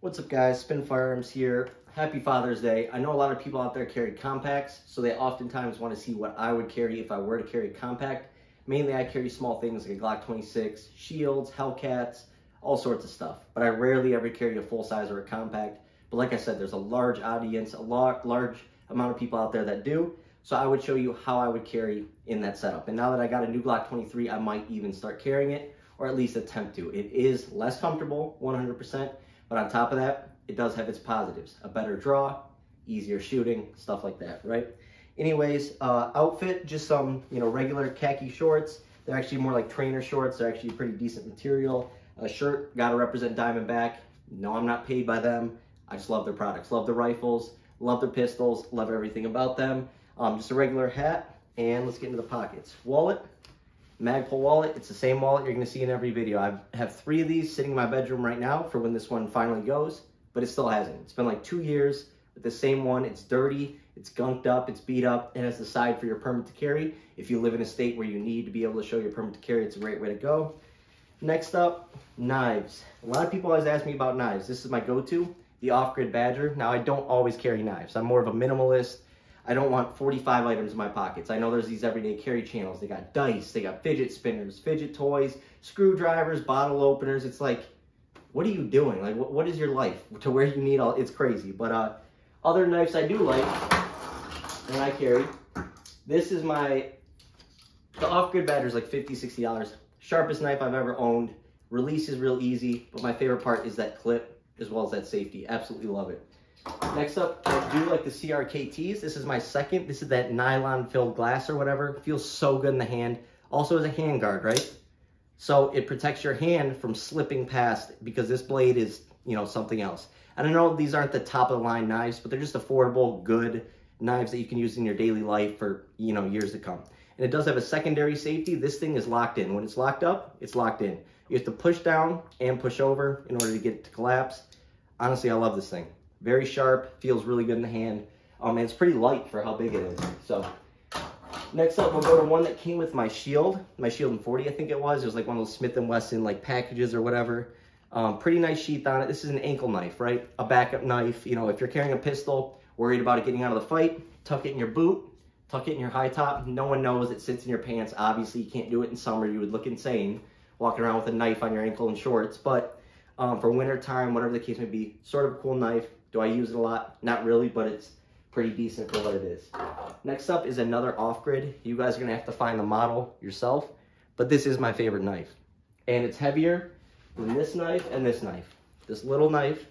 What's up guys, Spin Firearms here. Happy Father's Day. I know a lot of people out there carry compacts, so they oftentimes want to see what I would carry if I were to carry a compact. Mainly I carry small things like a Glock 26, shields, Hellcats, all sorts of stuff. But I rarely ever carry a full size or a compact. But like I said, there's a large audience, a large amount of people out there that do. So I would show you how I would carry in that setup. And now that I got a new Glock 23, I might even start carrying it, or at least attempt to. It is less comfortable, 100%. But on top of that, it does have its positives. A better draw, easier shooting, stuff like that, right? Anyways, outfit, just some, regular khaki shorts. They're actually more like trainer shorts. They're actually pretty decent material. A shirt, gotta represent Diamondback. No, I'm not paid by them. I just love their products. Love the rifles, love their pistols, love everything about them. Just a regular hat, and let's get into the pockets. Wallet. Magpul wallet. It's the same wallet you're going to see in every video. I have 3 of these sitting in my bedroom right now for when this one finally goes, but it still hasn't. It's been like 2 years with the same one. It's dirty, it's gunked up, it's beat up. It has the side for your permit to carry. If you live in a state where you need to be able to show your permit to carry, it's a great way to go. Next up, knives. A lot of people always ask me about knives. This is my go-to, the Off-Grid Badger. Now, I don't always carry knives. I'm more of a minimalist. I don't want 45 items in my pockets. I know there's these everyday carry channels. They got dice, they got fidget spinners, fidget toys, screwdrivers, bottle openers. It's like, what are you doing? Like, what is your life to where you need all, it's crazy. But other knives I do like, and I carry, this is the Off-Grid Badger is like $50, $60. Sharpest knife I've ever owned. Release is real easy, but my favorite part is that clip as well as that safety. Absolutely love it. Next up, I do like the CRKTs. This is my second. This is that nylon filled glass or whatever. Feels so good in the hand. Also as a hand guard, right? So it protects your hand from slipping past because this blade is, something else. And I know these aren't the top of the line knives, but they're just affordable, good knives that you can use in your daily life for, years to come. And it does have a secondary safety. This thing is locked in. When it's locked up, it's locked in. You have to push down and push over in order to get it to collapse. Honestly, I love this thing. Very sharp, feels really good in the hand. And it's pretty light for how big it is. So next up, we'll go to one that came with my Shield in 40, I think it was. It was like one of those Smith & Wesson like packages or whatever. Pretty nice sheath on it. This is an ankle knife, right? A backup knife. If you're carrying a pistol, worried about it getting out of the fight, tuck it in your boot, tuck it in your high top. No one knows it sits in your pants. Obviously, you can't do it in summer. You would look insane walking around with a knife on your ankle and shorts. But for winter time, whatever the case may be, sort of a cool knife. Do I use it a lot? Not really, but it's pretty decent for what it is. Next up is another Off-Grid. You guys are gonna have to find the model yourself, but this is my favorite knife. And it's heavier than this knife and this knife. This little knife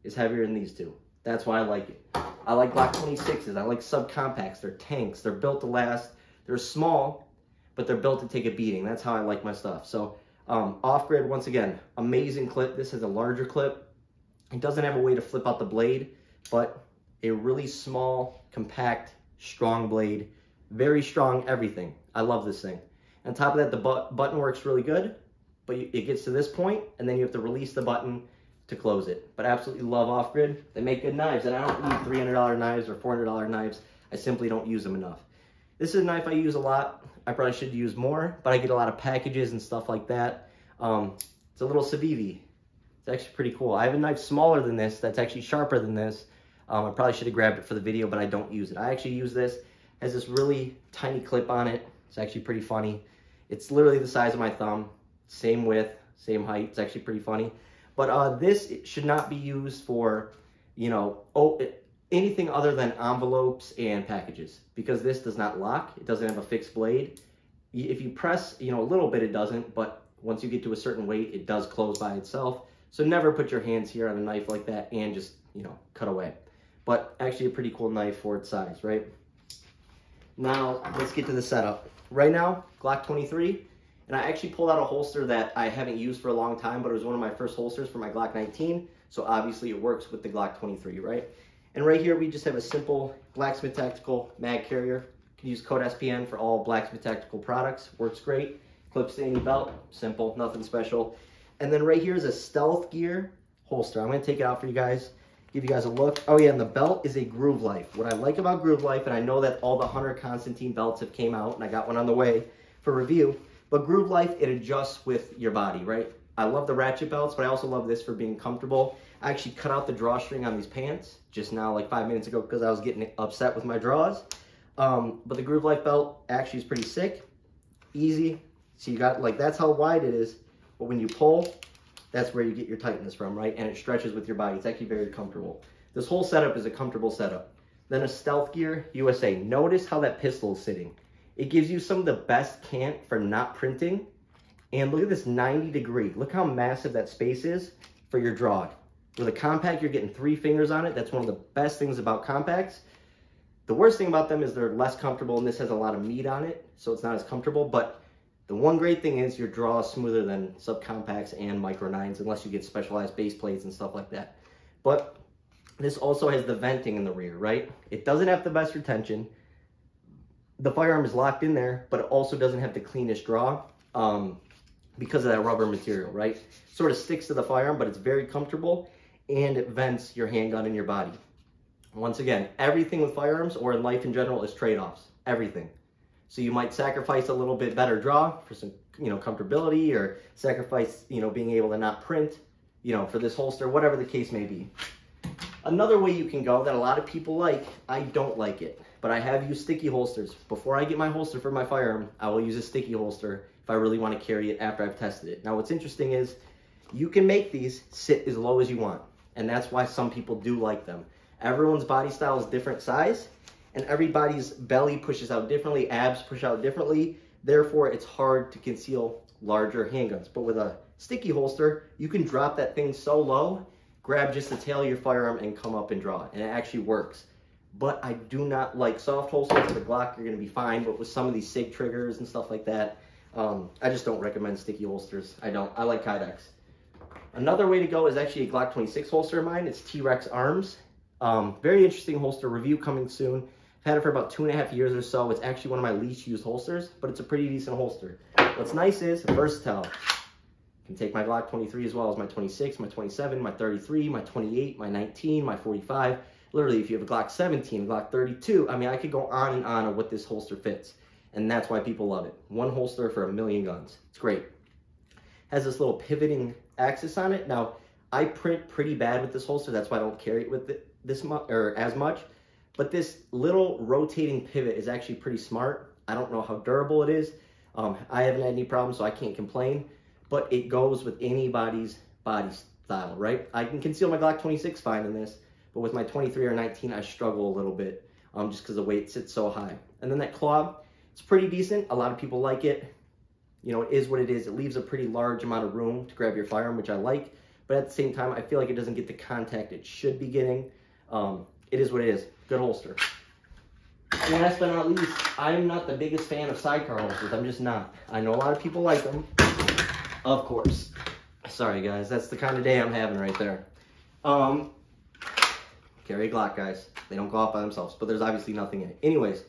is heavier than these two. That's why I like it. I like Glock 26s, I like subcompacts, they're tanks, they're built to last. They're small, but they're built to take a beating. That's how I like my stuff. So Off-Grid, once again, amazing clip. This is a larger clip. It doesn't have a way to flip out the blade, but a really small, compact, strong blade. Very strong everything. I love this thing. On top of that, the button works really good, but it gets to this point, and then you have to release the button to close it. But absolutely love Off-Grid. They make good knives, and I don't need $300 knives or $400 knives. I simply don't use them enough. This is a knife I use a lot. I probably should use more, but I get a lot of packages and stuff like that. It's a little Civivi. It's actually pretty cool. I have a knife smaller than this that's actually sharper than this. I probably should have grabbed it for the video, but I don't use it. I actually use this. It has this really tiny clip on it. It's actually pretty funny. It's literally the size of my thumb. Same width, same height. It's actually pretty funny. But this should not be used for, anything other than envelopes and packages, because this does not lock. It doesn't have a fixed blade. If you press, a little bit, it doesn't, but once you get to a certain weight, it does close by itself. So never put your hands here on a knife like that and just, cut away. But actually a pretty cool knife for its size, right? Now, let's get to the setup. Right now, Glock 23, and I actually pulled out a holster that I haven't used for a long time, but it was one of my first holsters for my Glock 19, so obviously it works with the Glock 23, right? And right here, we just have a simple Blacksmith Tactical mag carrier. You can use code SPN for all Blacksmith Tactical products. Works great. Clips to any belt. Simple, nothing special. And then right here is a Stealth Gear holster. I'm going to take it out for you guys, give you guys a look. Oh yeah, and the belt is a Groove Life. What I like about Groove Life, and I know that all the Hunter Constantine belts have came out, and I got one on the way for review, but Groove Life, it adjusts with your body, right? I love the ratchet belts, but I also love this for being comfortable. I actually cut out the drawstring on these pants just now, like 5 minutes ago, because I was getting upset with my draws. But the Groove Life belt actually is pretty sick, easy. So you got, like, that's how wide it is. But when you pull, that's where you get your tightness from, right? And it stretches with your body. It's actually very comfortable. This whole setup is a comfortable setup. Then a Stealth Gear USA. Notice how that pistol is sitting. It gives you some of the best cant for not printing. And look at this 90 degree. Look how massive that space is for your draw. With a compact, you're getting 3 fingers on it. That's one of the best things about compacts. The worst thing about them is they're less comfortable, and this has a lot of meat on it, so it's not as comfortable. But the one great thing is your draw is smoother than subcompacts and micro 9s, unless you get specialized base plates and stuff like that. But this also has the venting in the rear, right? It doesn't have the best retention. The firearm is locked in there, but it also doesn't have the cleanest draw because of that rubber material, right? Sort of sticks to the firearm, but it's very comfortable, and it vents your handgun in your body. Once again, everything with firearms or in life in general is trade-offs, everything. So you might sacrifice a little bit better draw for some, comfortability, or sacrifice, being able to not print, for this holster, whatever the case may be. Another way you can go that a lot of people like, I don't like it, but I have used sticky holsters. Before I get my holster for my firearm, I will use a sticky holster if I really want to carry it after I've tested it. Now, what's interesting is you can make these sit as low as you want, and that's why some people do like them. Everyone's body style is different size, and everybody's belly pushes out differently, abs push out differently. Therefore, it's hard to conceal larger handguns. But with a sticky holster, you can drop that thing so low, grab just the tail of your firearm and come up and draw it. And it actually works. But I do not like soft holsters. With a Glock, you're going to be fine. But with some of these SIG triggers and stuff like that, I just don't recommend sticky holsters. I don't. I like Kydex. Another way to go is actually a Glock 26 holster of mine. It's T-Rex Arms. Very interesting holster, review coming soon. I've had it for about 2.5 years or so. It's actually one of my least used holsters, but it's a pretty decent holster. What's nice is versatile. I can take my Glock 23 as well as my 26, my 27, my 33, my 28, my 19, my 45. Literally, if you have a Glock 17, a Glock 32, I mean, I could go on and on of what this holster fits. And that's why people love it. One holster for 1,000,000 guns. It's great. Has this little pivoting axis on it. Now, I print pretty bad with this holster. That's why I don't carry it with this much or as much. But this little rotating pivot is actually pretty smart. I don't know how durable it is. I haven't had any problems, so I can't complain. But it goes with anybody's body style, right? I can conceal my Glock 26 fine in this, but with my 23 or 19, I struggle a little bit just because the weight sits so high. And then that claw, it's pretty decent. A lot of people like it. It is what it is. It leaves a pretty large amount of room to grab your firearm, which I like. But at the same time, I feel like it doesn't get the contact it should be getting. It is what it is. Good holster. Last but not least, I'm not the biggest fan of sidecar holsters. I'm just not. I know a lot of people like them. Of course. Sorry, guys. That's the kind of day I'm having right there. Carry a Glock, guys. They don't go off by themselves, but there's obviously nothing in it. Anyways,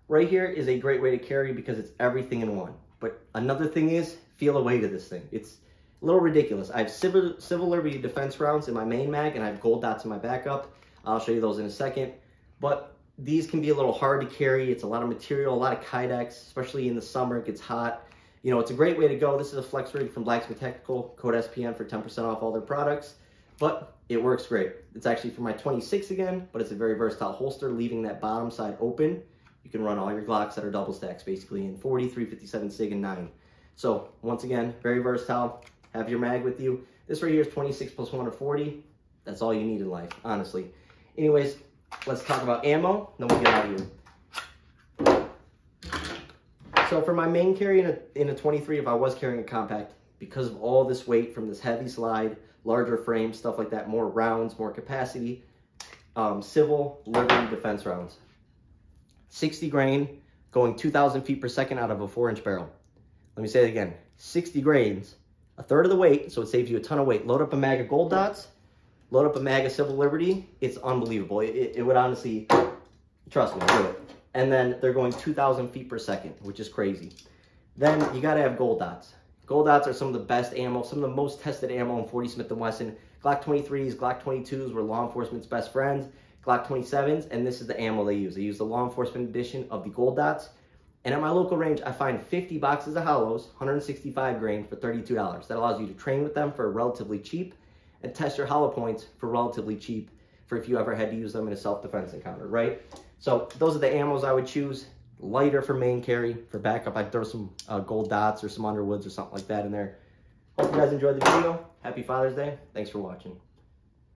right here is a great way to carry because it's everything in one. But another thing is, feel the weight of this thing. It's a little ridiculous. I have Civil Liberty defense rounds in my main mag, and I have gold dots in my backup. I'll show you those in a second. But these can be a little hard to carry. It's a lot of material, a lot of Kydex, especially in the summer. It gets hot. It's a great way to go. This is a flex rig from Blacksmith Technical, code SPN for 10% off all their products. But it works great. It's actually for my 26 again, but it's a very versatile holster, leaving that bottom side open. You can run all your Glocks that are double stacks, basically, in 40, 357 SIG, and 9. So, once again, very versatile. Have your mag with you. This right here is 26 plus 1 or 40. That's all you need in life, honestly. Anyways, let's talk about ammo, then we'll get out of here. So for my main carry in a 23, if I was carrying a compact, because of all this weight from this heavy slide, larger frame, stuff like that, more rounds, more capacity, Civil Liberty defense rounds. 60 grain, going 2,000 feet per second out of a 4-inch barrel. Let me say it again. 60 grains, a third of the weight, so it saves you a ton of weight. Load up a mag of gold dots, load up a mag of Civil Liberty. It's unbelievable. It would honestly, trust me, do it. And then they're going 2,000 feet per second, which is crazy. Then you got to have gold dots. Gold dots are some of the best ammo, some of the most tested ammo in 40 Smith & Wesson. Glock 23s, Glock 22s were law enforcement's best friends. Glock 27s, and this is the ammo they use. They use the law enforcement edition of the gold dots. And at my local range, I find 50 boxes of hollows, 165 grain for $32. That allows you to train with them for relatively cheap. and test your hollow points for relatively cheap for if you ever had to use them in a self-defense encounter, right? So those are the ammos I would choose. Lighter for main carry. For backup, I'd throw some gold dots or some Underwoods or something like that in there. Hope you guys enjoyed the video. Happy Father's Day. Thanks for watching.